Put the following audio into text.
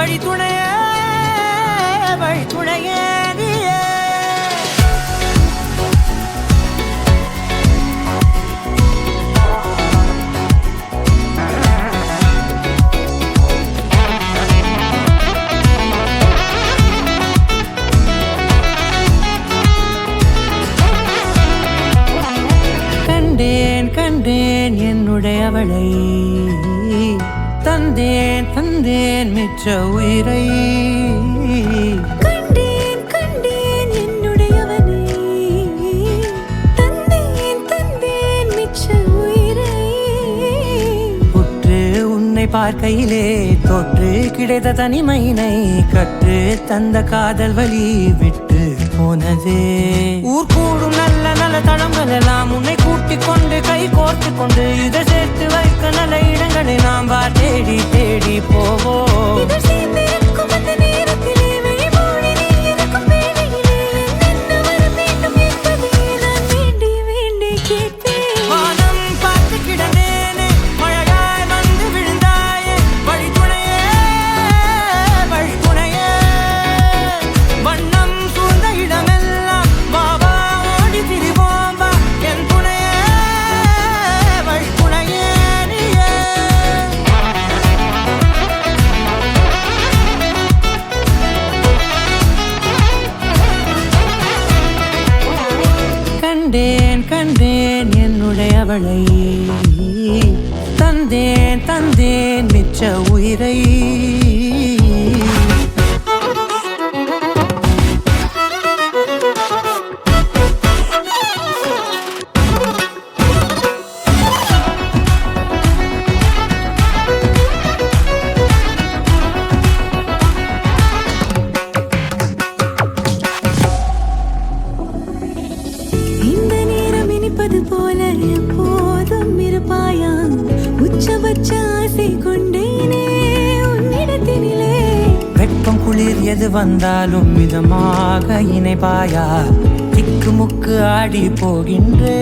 வழி துணையே வழி துணையே நீயே. கண்டேன் கண்டேன் என்னுடையவளை, தந்தேன் தந்தேன் மிச்ச உயிரை. கண்டேன் கண்டேன் என்னுடையவனை, தந்தேன் தந்தேன் மிச்ச உயிரை. உற்று உன்னை பார்க்கையிலே தொற்று கிடைத்த தனிமையினை கற்று தந்த காதல் வழி விட்டு போனதே. ஊர் கூடும் நல்ல நல்ல தளங்கள் எல்லாம் உன்னை கூட்டிக் கொண்டு கை கோர்த்து கொண்டு இதை சேர்த்து வைக்க நல்ல இடங்களை நாம் வா தேடி தேடி போவோம். இதழ் சேர்ந்திருக்கும் அந்த நேரத்திலே வழிமூடி நீ இருக்கும் வேளையிலே என்னென்ன வர வேண்டும் என்பதை நான் வேண்டி வேண்டி கேட்பேன். வானம் பார்த்து கிடந்தேனே, மழையாய் வந்து விழுந்தாயே, வழி துணையே வழி துணையே. வண்ணம் சூழ்ந்த இடமெல்லாம் வா வா ஓடி திரிவோம் வா, என் துணையே வழி துணையே நீயே. கண்டேன் கண்டேன் என்னுடையவளை, தந்தேன் தந்தேன் மிச்ச உயிரை. இந்த நேரம் இனிப்பது போல எப்போதும் இருப்பாயா, உச்சபட்ச ஆசை கொண்டேனே உன்னிடத்தினிலே. வெப்பம் குளிர் எது வந்தாலும் மிதமாக இணைப்பாயா, திக்கு முக்கு ஆடி போகின்றே.